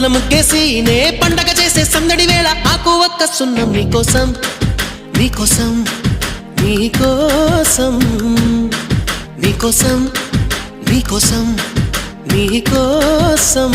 ముద్దుల ముగ్గేసి నే పండగ చేసే సందడి వేళ ఆకు ఒక్క సున్నం నీకోసం నీకోసం నీకోసం నీకోసం నీకోసం నీకోసం